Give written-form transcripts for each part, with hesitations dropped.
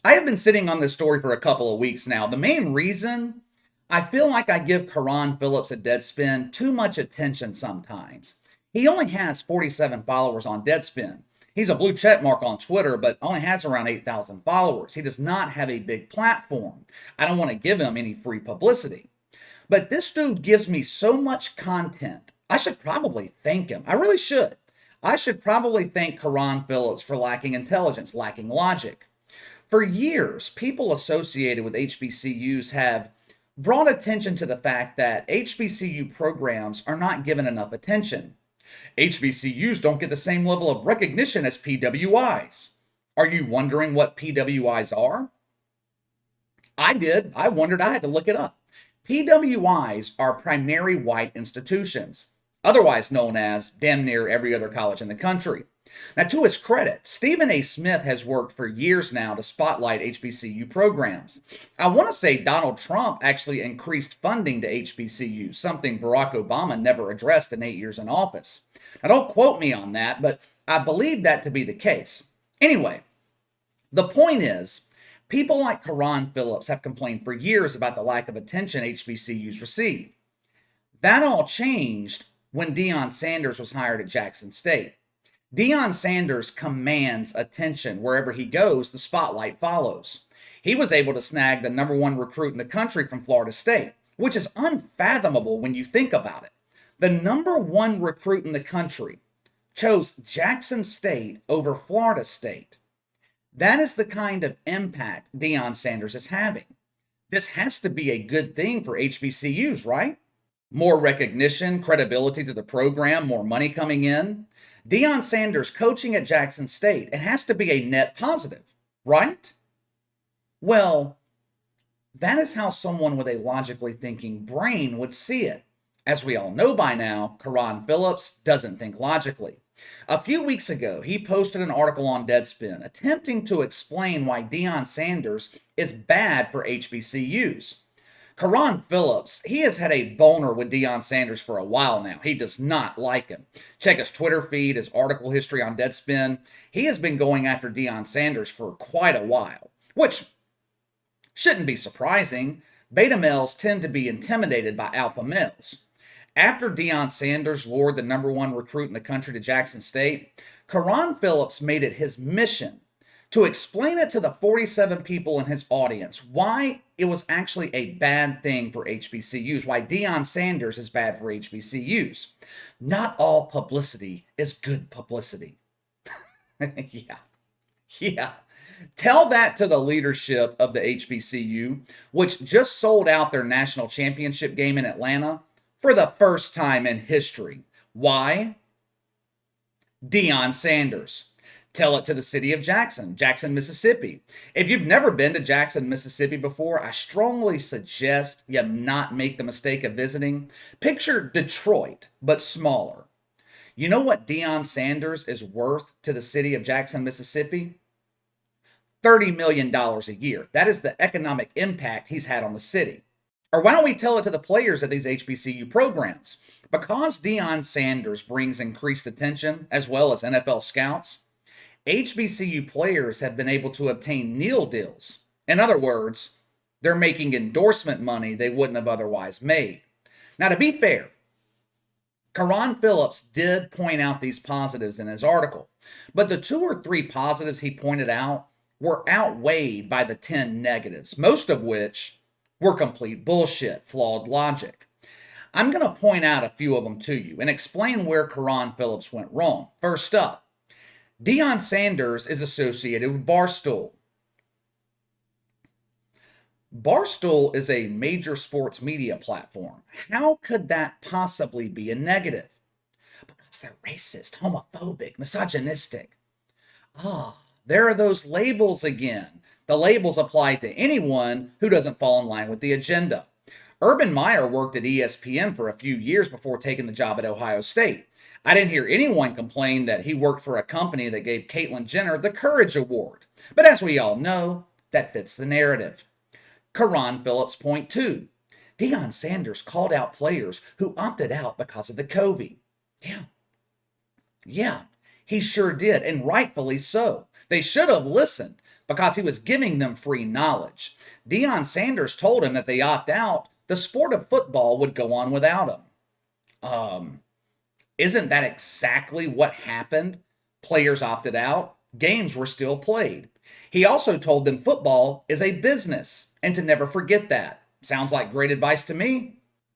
I have been sitting on this story for a couple of weeks now. The main reason, I feel like I give Carron Phillips at Deadspin too much attention sometimes. He only has 47 followers on Deadspin. He's a blue check mark on Twitter, but only has around 8,000 followers. He does not have a big platform. I don't want to give him any free publicity. But this dude gives me so much content. I should probably thank him. I really should. I should probably thank Carron Phillips for lacking intelligence, lacking logic. For years, people associated with HBCUs have brought attention to the fact that HBCU programs are not given enough attention. HBCUs don't get the same level of recognition as PWIs. Are you wondering what PWIs are? I did. I wondered. I had to look it up. PWIs are primary white institutions, otherwise known as damn near every other college in the country. Now, to his credit, Stephen A. Smith has worked for years now to spotlight HBCU programs. I want to say Donald Trump actually increased funding to HBCU, something Barack Obama never addressed in 8 years in office. Now, don't quote me on that, but I believe that to be the case. Anyway, the point is, people like Carron Phillips have complained for years about the lack of attention HBCUs receive. That all changed when Deion Sanders was hired at Jackson State. Deion Sanders commands attention. Wherever he goes, the spotlight follows. He was able to snag the #1 recruit in the country from Florida State, which is unfathomable when you think about it. The #1 recruit in the country chose Jackson State over Florida State. That is the kind of impact Deion Sanders is having. This has to be a good thing for HBCUs, right? More recognition, credibility to the program, more money coming in. Deion Sanders coaching at Jackson State, it has to be a net positive, right? Well, that is how someone with a logically thinking brain would see it. As we all know by now, Carron Phillips doesn't think logically. A few weeks ago, he posted an article on Deadspin attempting to explain why Deion Sanders is bad for HBCUs. Carron Phillips, he has had a boner with Deion Sanders for a while now. He does not like him. Check his Twitter feed, his article history on Deadspin. He has been going after Deion Sanders for quite a while, which shouldn't be surprising. Beta males tend to be intimidated by alpha males. After Deion Sanders lured the #1 recruit in the country to Jackson State, Carron Phillips made it his mission to explain it to the 47 people in his audience why it was actually a bad thing for HBCUs, why Deion Sanders is bad for HBCUs. Not all publicity is good publicity. Yeah. Tell that to the leadership of the HBCU, which just sold out their national championship game in Atlanta for the first time in history. Why? Deion Sanders. Tell it to the city of Jackson, Mississippi. If you've never been to Jackson, Mississippi before, I strongly suggest you not make the mistake of visiting. Picture Detroit, but smaller. You know what Deion Sanders is worth to the city of Jackson, Mississippi? $30 million a year. That is the economic impact he's had on the city. Or why don't we tell it to the players at these HBCU programs? Because Deion Sanders brings increased attention, as well as NFL scouts, HBCU players have been able to obtain NIL deals. In other words, they're making endorsement money they wouldn't have otherwise made. Now, to be fair, Carron Phillips did point out these positives in his article, but the 2 or 3 positives he pointed out were outweighed by the 10 negatives, most of which were complete bullshit, flawed logic. I'm going to point out a few of them to you and explain where Carron Phillips went wrong. First up, Deion Sanders is associated with Barstool. Barstool is a major sports media platform. How could that possibly be a negative? Because they're racist, homophobic, misogynistic. There are those labels again. The labels apply to anyone who doesn't fall in line with the agenda. Urban Meyer worked at ESPN for a few years before taking the job at Ohio State. I didn't hear anyone complain that he worked for a company that gave Caitlyn Jenner the Courage Award. But as we all know, that fits the narrative. Carron Phillips point 2. Deion Sanders called out players who opted out because of the COVID. Yeah, he sure did, and rightfully so. They should have listened. because he was giving them free knowledge. Deion Sanders told him if they opt out, the sport of football would go on without him. Isn't that exactly what happened? Players opted out, games were still played. He also told them football is a business and to never forget that. Sounds like great advice to me.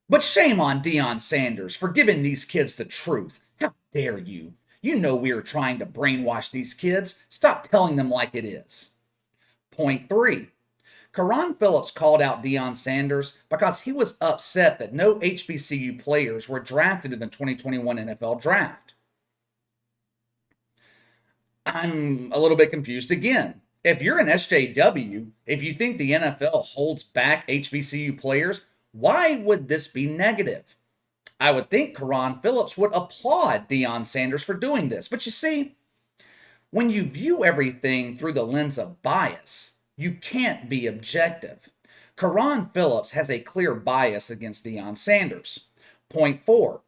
But shame on Deion Sanders for giving these kids the truth. How dare you? You know we are trying to brainwash these kids. Stop telling them like it is. Point 3. Carron Phillips called out Deion Sanders because he was upset that no HBCU players were drafted in the 2021 NFL Draft. I'm a little bit confused again. If you're an SJW, if you think the NFL holds back HBCU players, why would this be negative? I would think Carron Phillips would applaud Deion Sanders for doing this. But you see, when you view everything through the lens of bias, you can't be objective. Carron Phillips has a clear bias against Deion Sanders. Point 4.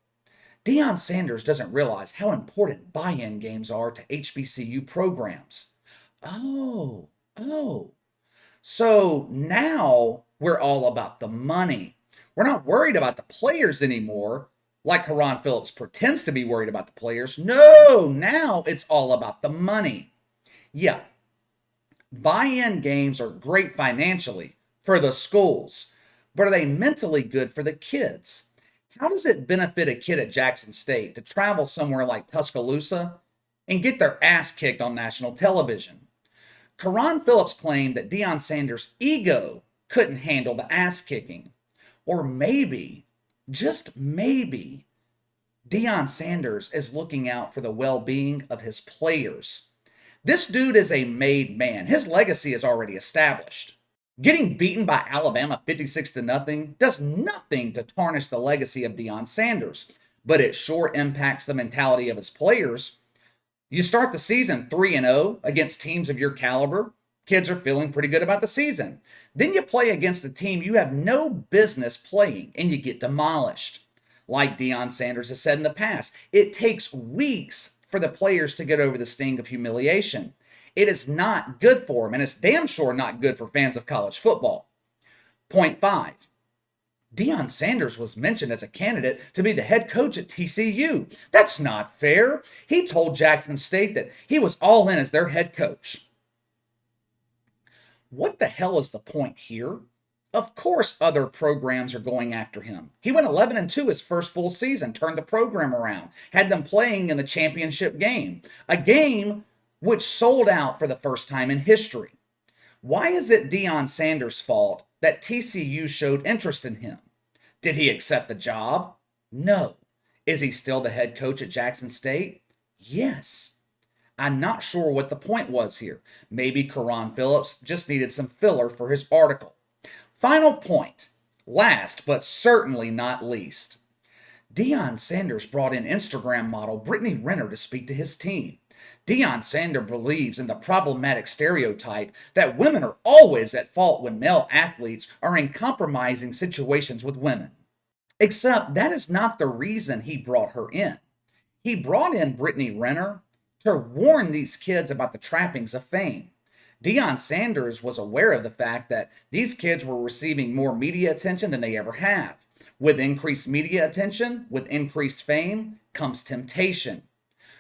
Deion Sanders doesn't realize how important buy-in games are to HBCU programs. Oh. So now we're all about the money. We're not worried about the players anymore, like Carron Phillips pretends to be worried about the players. No, now it's all about the money. Yeah, buy-in games are great financially for the schools, but are they mentally good for the kids? How does it benefit a kid at Jackson State to travel somewhere like Tuscaloosa and get their ass kicked on national television? Carron Phillips claimed that Deion Sanders' ego couldn't handle the ass kicking. Or maybe, just maybe, Deion Sanders is looking out for the well-being of his players. This dude is a made man. His legacy is already established. Getting beaten by Alabama 56-0 does nothing to tarnish the legacy of Deion Sanders, but it sure impacts the mentality of his players. You start the season 3-0 against teams of your caliber. Kids are feeling pretty good about the season. Then you play against a team you have no business playing, and you get demolished. Like Deion Sanders has said in the past, it takes weeks for the players to get over the sting of humiliation. It is not good for them, and it's damn sure not good for fans of college football. Point 5. Deion Sanders was mentioned as a candidate to be the head coach at TCU. That's not fair. He told Jackson State that he was all in as their head coach. What the hell is the point here? Of course other programs are going after him. He went 11-2 his first full season, turned the program around, had them playing in the championship game, a game which sold out for the first time in history. Why is it Deion Sanders' fault that TCU showed interest in him? Did he accept the job? No. Is he still the head coach at Jackson State? Yes. I'm not sure what the point was here. Maybe Carron Phillips just needed some filler for his article. Final point, last but certainly not least. Deion Sanders brought in Instagram model Brittany Renner to speak to his team. Deion Sanders believes in the problematic stereotype that women are always at fault when male athletes are in compromising situations with women. Except that is not the reason he brought her in. He brought in Brittany Renner to warn these kids about the trappings of fame. Deion Sanders was aware of the fact that these kids were receiving more media attention than they ever have. With increased media attention, with increased fame, comes temptation.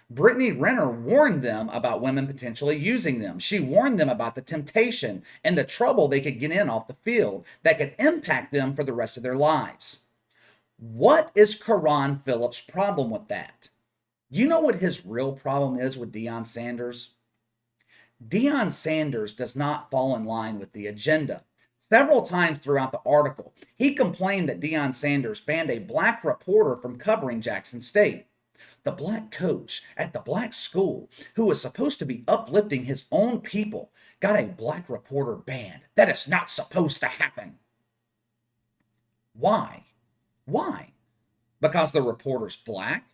Brittany Renner warned them about women potentially using them. She warned them about the temptation and the trouble they could get in off the field that could impact them for the rest of their lives. What is Carron Phillips' problem with that? You know what his real problem is with Deion Sanders? Deion Sanders does not fall in line with the agenda. Several times throughout the article, he complained that Deion Sanders banned a black reporter from covering Jackson State. The black coach at the black school, who was supposed to be uplifting his own people, got a black reporter banned. That is not supposed to happen. Why? Because the reporter's black?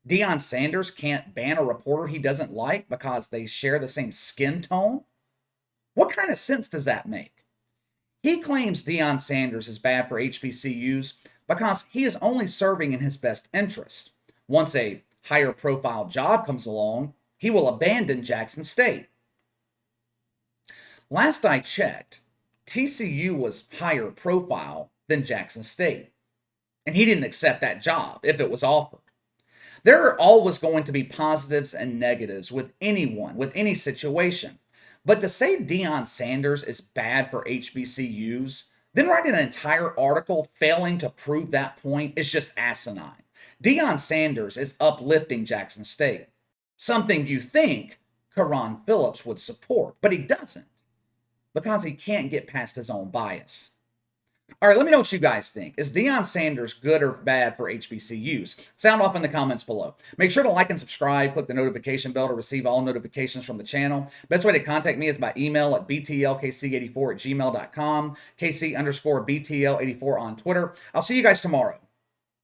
Deion Sanders can't ban a reporter he doesn't like because they share the same skin tone? What kind of sense does that make? He claims Deion Sanders is bad for HBCUs because he is only serving in his best interest. Once a higher profile job comes along, he will abandon Jackson State. Last I checked, TCU was higher profile than Jackson State, and he didn't accept that job if it was offered. There are always going to be positives and negatives with anyone, with any situation. But to say Deion Sanders is bad for HBCUs, then write an entire article failing to prove that point is just asinine. Deion Sanders is uplifting Jackson State, something you think Carron Phillips would support, but he doesn't because he can't get past his own bias. All right, let me know what you guys think. Is Deion Sanders good or bad for HBCUs? Sound off in the comments below. Make sure to like and subscribe. Click the notification bell to receive all notifications from the channel. Best way to contact me is by email at btlkc84@gmail.com, KC_BTL84 on Twitter. I'll see you guys tomorrow.